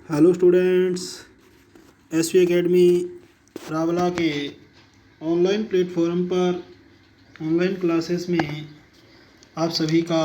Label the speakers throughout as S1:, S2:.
S1: Hello students, SV academy Rawla के online platform पर online classes में आप सभी का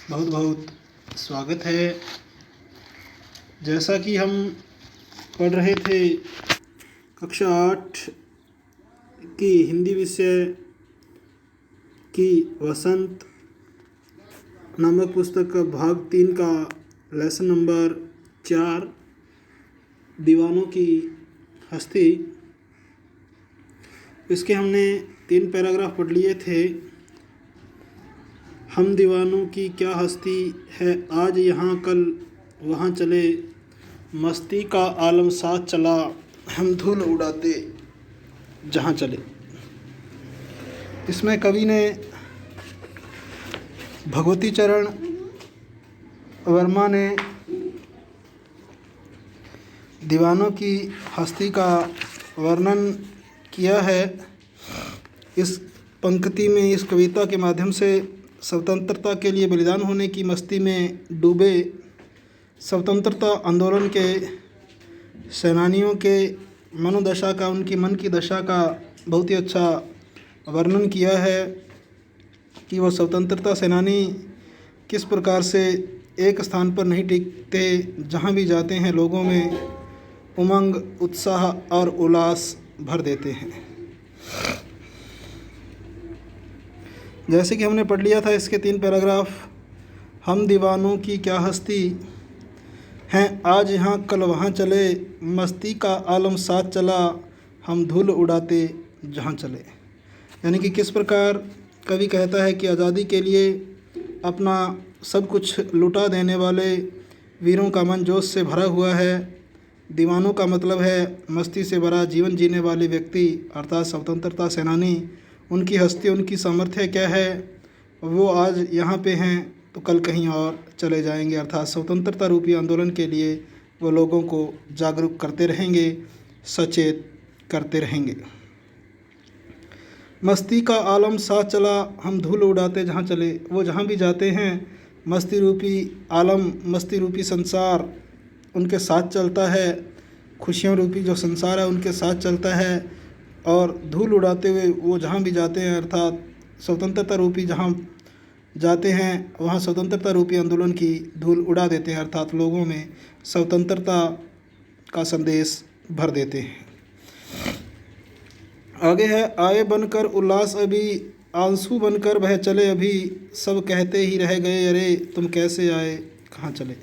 S1: बहुत बहुत स्वागत है। जैसा कि हम पढ़ रहे थे कक्षा 8 की हिंदी विषय की वसंत नामक पुस्तक का भाग 3 का लेसन नंबर 4 दीवानों की हस्ती, इसके हमने 3 पैराग्राफ पढ़ लिए थे। हम दीवानों की क्या हस्ती है, आज यहाँ कल वहाँ चले, मस्ती का आलम साथ चला, हम धूल उड़ाते जहाँ चले। इसमें कवि ने भगवती चरण वर्मा ने दीवानों की हस्ती का वर्णन किया है। इस पंक्ति में, इस कविता के माध्यम से स्वतंत्रता के लिए बलिदान होने की मस्ती में डूबे स्वतंत्रता आंदोलन के सेनानियों के मनोदशा का, उनकी मन की दशा का बहुत ही अच्छा वर्णन किया है कि वो स्वतंत्रता सेनानी किस प्रकार से एक स्थान पर नहीं टिकते, जहाँ भी जाते हैं लोगों में उमंग, उत्साह और उल्लास भर देते हैं। जैसे कि हमने पढ़ लिया था इसके 3 पैराग्राफ। हम दीवानों की क्या हस्ती हैं, आज यहाँ कल वहाँ चले, मस्ती का आलम साथ चला, हम धूल उड़ाते जहाँ चले। यानी कि किस प्रकार कवि कहता है कि आज़ादी के लिए अपना सब कुछ लुटा देने वाले वीरों का मन जोश से भरा हुआ है। दीवानों का मतलब है मस्ती से भरा जीवन जीने वाले व्यक्ति, अर्थात स्वतंत्रता सेनानी। उनकी हस्ती, उनकी सामर्थ्य क्या है, वो आज यहाँ पे हैं तो कल कहीं और चले जाएंगे, अर्थात स्वतंत्रता रूपी आंदोलन के लिए वो लोगों को जागरूक करते रहेंगे, सचेत करते रहेंगे। मस्ती का आलम साथ चला, हम धूल उड़ाते जहाँ चले। वो जहाँ भी जाते हैं मस्ती रूपी आलम, मस्ती रूपी संसार उनके साथ चलता है, खुशियों रूपी जो संसार है उनके साथ चलता है, और धूल उड़ाते हुए वो जहाँ भी जाते हैं, अर्थात स्वतंत्रता रूपी जहाँ जाते हैं वहाँ स्वतंत्रता रूपी आंदोलन की धूल उड़ा देते हैं, अर्थात लोगों में स्वतंत्रता का संदेश भर देते हैं। आगे है, आए बनकर उल्लास अभी, आंसू बनकर बह चले अभी, सब कहते ही रह गए अरे तुम कैसे आए कहाँ चले।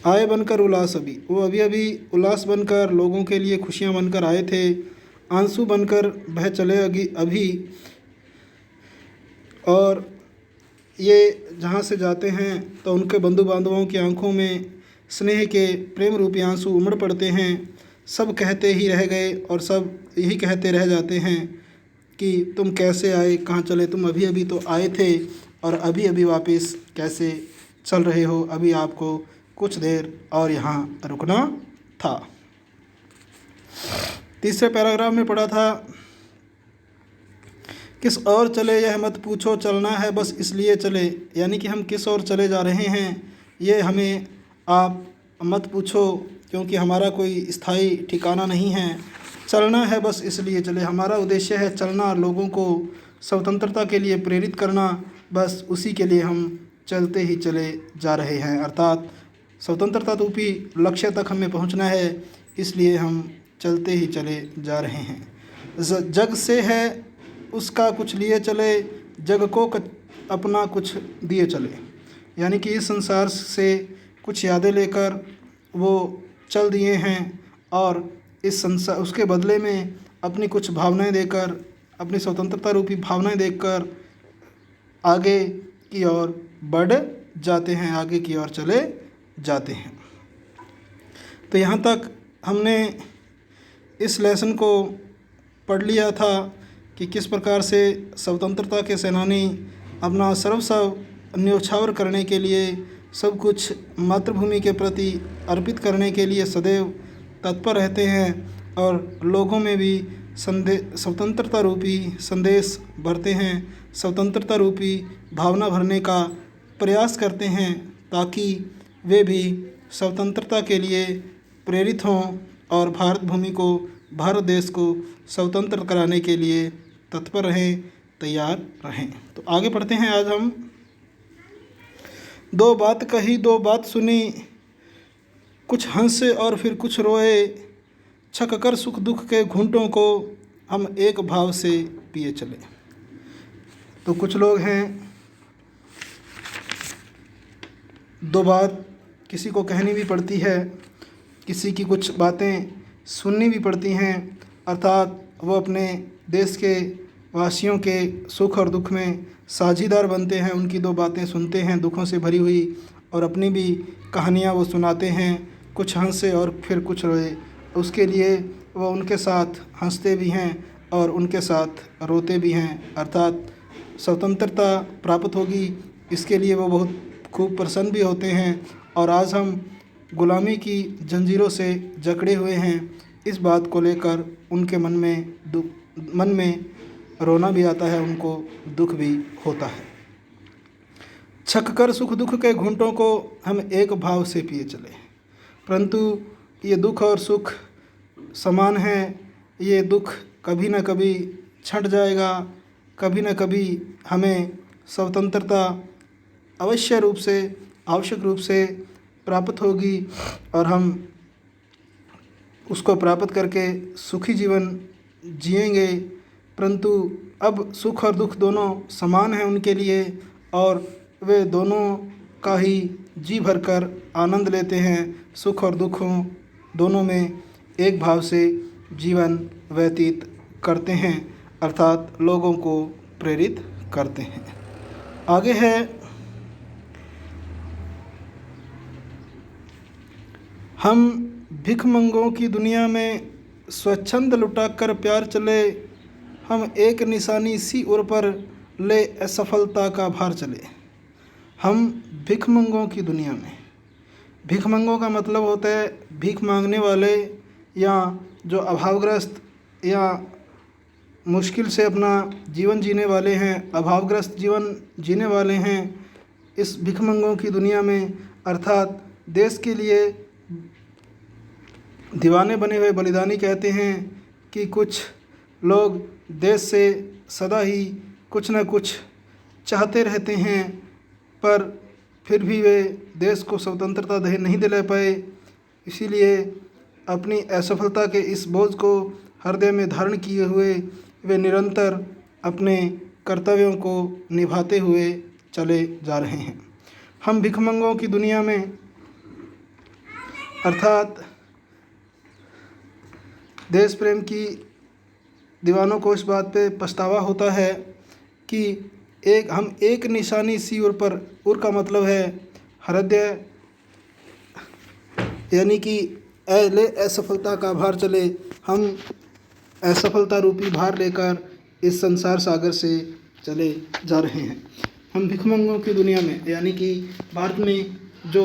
S1: आए बनकर उल्लास अभी, वो अभी अभी उल्लास बनकर लोगों के लिए खुशियाँ बनकर आए थे। आंसू बनकर बह चले अभी, और ये जहाँ से जाते हैं तो उनके बंधु बांधवों की आंखों में स्नेह के प्रेम रूपी आंसू उमड़ पड़ते हैं। सब कहते ही रह गए, और सब यही कहते रह जाते हैं कि तुम कैसे आए कहाँ चले, तुम अभी अभी तो आए थे और अभी अभी वापस कैसे चल रहे हो, अभी आपको कुछ देर और यहाँ रुकना था। तीसरे पैराग्राफ में पढ़ा था, किस ओर चले यह मत पूछो, चलना है बस इसलिए चले। यानी कि हम किस ओर चले जा रहे हैं ये हमें आप मत पूछो, क्योंकि हमारा कोई स्थायी ठिकाना नहीं है। चलना है बस इसलिए चले, हमारा उद्देश्य है चलना, लोगों को स्वतंत्रता के लिए प्रेरित करना, बस उसी के लिए हम चलते ही चले जा रहे हैं। अर्थात स्वतंत्रता रूपी लक्ष्य तक हमें पहुंचना है, इसलिए हम चलते ही चले जा रहे हैं। जग से है उसका कुछ लिए चले, जग को अपना कुछ दिए चले। यानी कि इस संसार से कुछ यादें लेकर वो चल दिए हैं, और इस संसार उसके बदले में अपनी कुछ भावनाएं देकर, अपनी स्वतंत्रता रूपी भावनाएं देकर आगे की ओर बढ़ जाते हैं, आगे की ओर चले जाते हैं। तो यहाँ तक हमने इस लेसन को पढ़ लिया था कि किस प्रकार से स्वतंत्रता के सेनानी अपना सर्वस्व न्योछावर करने के लिए, सब कुछ मातृभूमि के प्रति अर्पित करने के लिए सदैव तत्पर रहते हैं, और लोगों में भी स्वतंत्रता रूपी संदेश भरते हैं, स्वतंत्रता रूपी भावना भरने का प्रयास करते हैं, ताकि वे भी स्वतंत्रता के लिए प्रेरित हों और भारत भूमि को, भारत देश को स्वतंत्र कराने के लिए तत्पर रहें, तैयार रहें। तो आगे पढ़ते हैं। आज हम दो बात कही दो बात सुनी, कुछ हंसे और फिर कुछ रोए, छक कर सुख दुख के घूंटों को हम एक भाव से पिए चले। तो कुछ लोग हैं, दो बात किसी को कहनी भी पड़ती है, किसी की कुछ बातें सुननी भी पड़ती हैं, अर्थात वो अपने देश के वासियों के सुख और दुख में साझीदार बनते हैं, उनकी दो बातें सुनते हैं दुखों से भरी हुई, और अपनी भी कहानियाँ वो सुनाते हैं, कुछ हंसे और फिर कुछ रोए। उसके लिए वो उनके साथ हंसते भी हैं और उनके साथ रोते भी हैं, अर्थात स्वतंत्रता प्राप्त होगी इसके लिए वो बहुत खूब प्रसन्न भी होते हैं। और आज हम गुलामी की जंजीरों से जकड़े हुए हैं, इस बात को लेकर उनके मन में रोना भी आता है, उनको दुख भी होता है। छक कर सुख दुख के घूंटों को हम एक भाव से पिए चले, परंतु ये दुख और सुख समान हैं। ये दुख कभी न कभी छंट जाएगा, कभी न कभी हमें स्वतंत्रता आवश्यक रूप से प्राप्त होगी और हम उसको प्राप्त करके सुखी जीवन जिएंगे। परंतु अब सुख और दुख दोनों समान हैं उनके लिए, और वे दोनों का ही जी भरकर आनंद लेते हैं, सुख और दुखों दोनों में एक भाव से जीवन व्यतीत करते हैं, अर्थात लोगों को प्रेरित करते हैं। आगे है, हम भिखमंगों की दुनिया में स्वच्छंद लुटाकर प्यार चले, हम एक निशानी सी उर पर ले असफलता का भार चले। हम भिखमंगों की दुनिया में, भिखमंगों का मतलब होता है भीख मांगने वाले, या जो अभावग्रस्त या मुश्किल से अपना जीवन जीने वाले हैं, अभावग्रस्त जीवन जीने वाले हैं। इस भिखमंगों की दुनिया में अर्थात देश के लिए दीवाने बने हुए बलिदानी कहते हैं कि कुछ लोग देश से सदा ही कुछ न कुछ चाहते रहते हैं, पर फिर भी वे देश को स्वतंत्रता नहीं दिला पाए। इसीलिए अपनी असफलता के इस बोझ को हृदय में धारण किए हुए वे निरंतर अपने कर्तव्यों को निभाते हुए चले जा रहे हैं। हम भिखमंगों की दुनिया में अर्थात देश प्रेम की दीवानों को इस बात पे पछतावा होता है कि हम एक निशानी सी उर पर, उर का मतलब है हृदय, यानी कि ले असफलता का भार चले। हम असफलता रूपी भार लेकर इस संसार सागर से चले जा रहे हैं। हम भिखमंगों की दुनिया में, यानी कि भारत में जो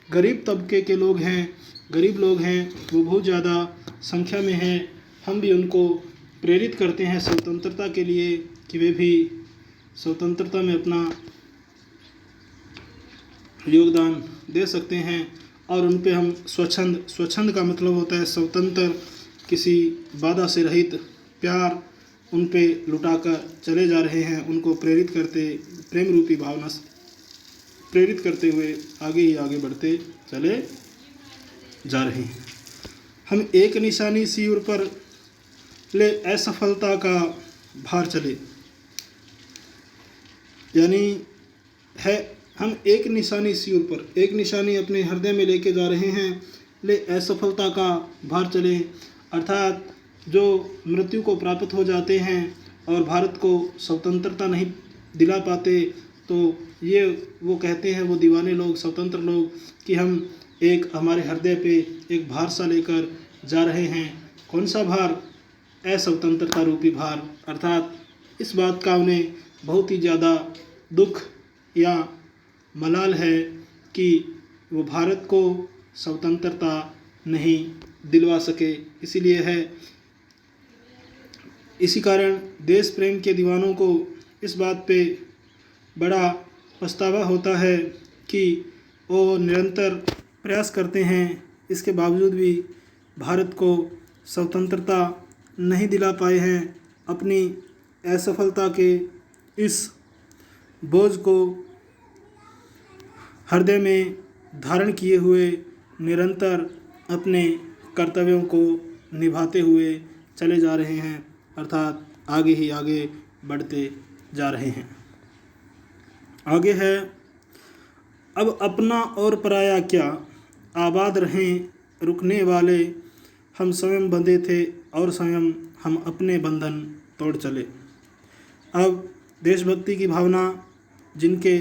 S1: गरीब तबके के लोग हैं, गरीब लोग हैं, वो बहुत ज़्यादा संख्या में हैं। हम भी उनको प्रेरित करते हैं स्वतंत्रता के लिए कि वे भी स्वतंत्रता में अपना योगदान दे सकते हैं, और उन पे हम स्वच्छंद का मतलब होता है स्वतंत्र, किसी बाधा से रहित प्यार उन पे लुटाकर चले जा रहे हैं। उनको प्रेम रूपी भावना से प्रेरित करते हुए आगे ही आगे बढ़ते चले जा रहे हैं। हम एक निशानी सी उर पर ले असफलता का भार चले, यानी है हम एक निशानी सी उर पर, एक निशानी अपने हृदय में लेके जा रहे हैं, ले असफलता का भार चले, अर्थात जो मृत्यु को प्राप्त हो जाते हैं और भारत को स्वतंत्रता नहीं दिला पाते, तो ये वो कहते हैं, वो दीवाने लोग, स्वतंत्र लोग, कि हम हमारे हृदय पे एक भार सा लेकर जा रहे हैं। कौन सा भार? अस्वतंत्रता रूपी भार। अर्थात इस बात का उन्हें बहुत ही ज़्यादा दुख या मलाल है कि वो भारत को स्वतंत्रता नहीं दिलवा सके। इसीलिए है, इसी कारण देश प्रेम के दीवानों को इस बात पे बड़ा पछतावा होता है कि वो निरंतर प्रयास करते हैं, इसके बावजूद भी भारत को स्वतंत्रता नहीं दिला पाए हैं। अपनी असफलता के इस बोझ को हृदय में धारण किए हुए निरंतर अपने कर्तव्यों को निभाते हुए चले जा रहे हैं, अर्थात आगे ही आगे बढ़ते जा रहे हैं। आगे है, अब अपना और पराया क्या, आबाद रहें रुकने वाले, हम स्वयं बंधे थे और स्वयं हम अपने बंधन तोड़ चले। अब देशभक्ति की भावना जिनके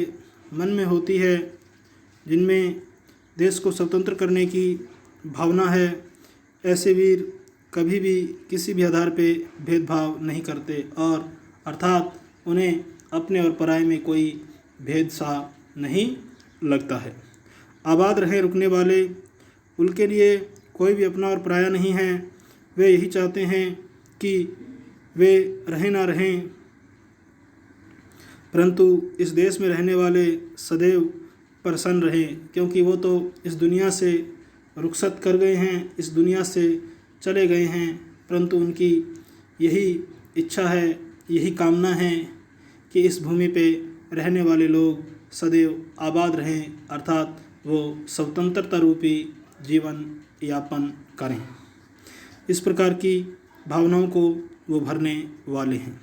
S1: मन में होती है, जिनमें देश को स्वतंत्र करने की भावना है, ऐसे वीर कभी भी किसी भी आधार पे भेदभाव नहीं करते और अर्थात उन्हें अपने और पराये में कोई भेद सा नहीं लगता है। आबाद रहें रुकने वाले, उनके लिए कोई भी अपना और पराया नहीं है। वे यही चाहते हैं कि वे रहें ना रहें, परंतु इस देश में रहने वाले सदैव प्रसन्न रहें, क्योंकि वो तो इस दुनिया से रुखसत कर गए हैं, इस दुनिया से चले गए हैं, परंतु उनकी यही इच्छा है, यही कामना है कि इस भूमि पे रहने वाले लोग सदैव आबाद रहें, अर्थात वो स्वतंत्रता रूपी जीवन यापन करें। इस प्रकार की भावनाओं को वो भरने वाले हैं।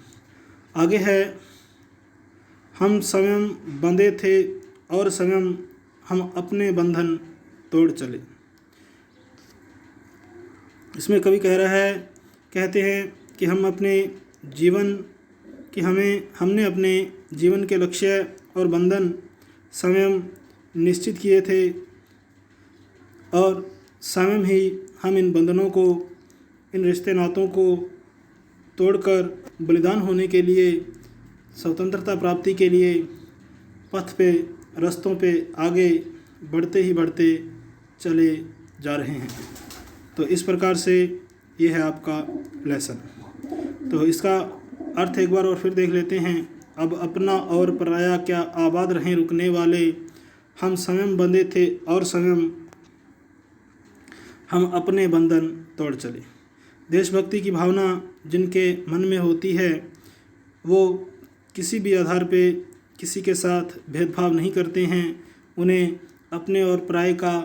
S1: आगे है, हम स्वयं बंधे थे और स्वयं हम अपने बंधन तोड़ चले। इसमें कवि कह रहा है, कहते हैं कि हम अपने जीवन कि हमने अपने जीवन के लक्ष्य और बंधन स्वयं निश्चित किए थे और स्वयं ही हम इन बंधनों को, इन रिश्ते नातों को तोड़कर बलिदान होने के लिए, स्वतंत्रता प्राप्ति के लिए पथ पे, रास्तों पे आगे बढ़ते ही बढ़ते चले जा रहे हैं। तो इस प्रकार से ये है आपका लेसन। तो इसका अर्थ एक बार और फिर देख लेते हैं। अब अपना और पराया क्या, आबाद रहें रुकने वाले, हम स्वयं बंधे थे और स्वयं हम अपने बंधन तोड़ चले। देशभक्ति की भावना जिनके मन में होती है, वो किसी भी आधार पे किसी के साथ भेदभाव नहीं करते हैं। उन्हें अपने और पराये का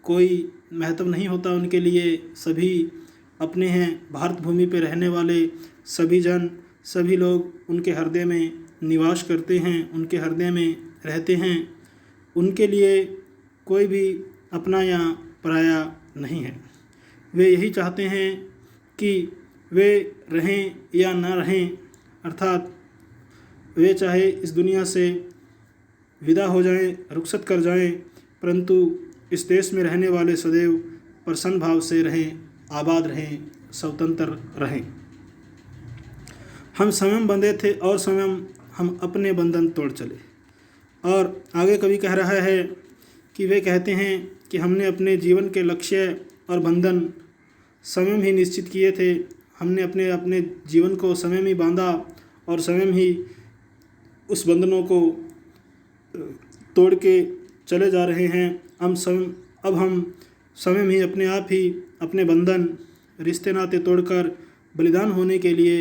S1: कोई महत्व नहीं होता, उनके लिए सभी अपने हैं। भारत भूमि पे रहने वाले सभी जन, सभी लोग उनके हृदय में निवास करते हैं, उनके हृदय में रहते हैं। उनके लिए कोई भी अपना या पराया नहीं है। वे यही चाहते हैं कि वे रहें या ना रहें, अर्थात वे चाहे इस दुनिया से विदा हो जाएं, रुखसत कर जाएं, परंतु इस देश में रहने वाले सदैव प्रसन्न भाव से रहें, आबाद रहें, स्वतंत्र रहें। हम स्वयं बंधे थे और स्वयं हम अपने बंधन तोड़ चले। और आगे कवि कह रहा है कि वे कहते हैं कि हमने अपने जीवन के लक्ष्य और बंधन स्वयं ही निश्चित किए थे। हमने अपने जीवन को स्वयं ही बांधा और स्वयं ही उस बंधनों को तोड़ के चले जा रहे हैं। हम स्वयं ही अपने आप ही अपने बंधन, रिश्ते नाते तोड़कर बलिदान होने के लिए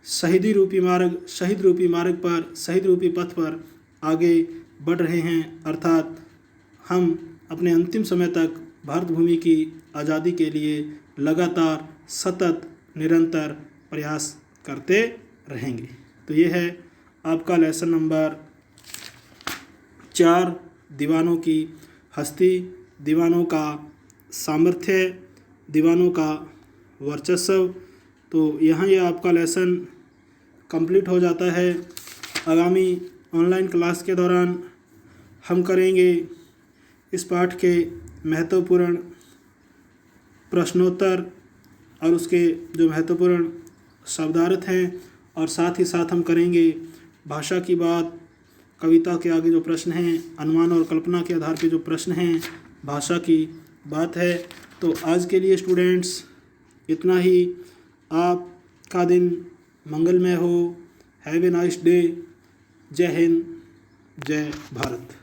S1: शहीद रूपी मार्ग पर, शहीद रूपी पथ पर आगे बढ़ रहे हैं, अर्थात हम अपने अंतिम समय तक भारत भूमि की आज़ादी के लिए लगातार सतत निरंतर प्रयास करते रहेंगे। तो ये है आपका लेसन नंबर 4, दीवानों की हस्ती, दीवानों का सामर्थ्य, दीवानों का वर्चस्व। तो यहाँ ये आपका लेसन कंप्लीट हो जाता है। आगामी ऑनलाइन क्लास के दौरान हम करेंगे इस पाठ के महत्वपूर्ण प्रश्नोत्तर और उसके जो महत्वपूर्ण शब्दार्थ हैं, और साथ ही साथ हम करेंगे भाषा की बात, कविता के आगे जो प्रश्न हैं, अनुमान और कल्पना के आधार पे जो प्रश्न हैं, भाषा की बात है। तो आज के लिए स्टूडेंट्स इतना ही। आपका दिन मंगलमय हो। Have a nice day. जय हिंद, जय भारत।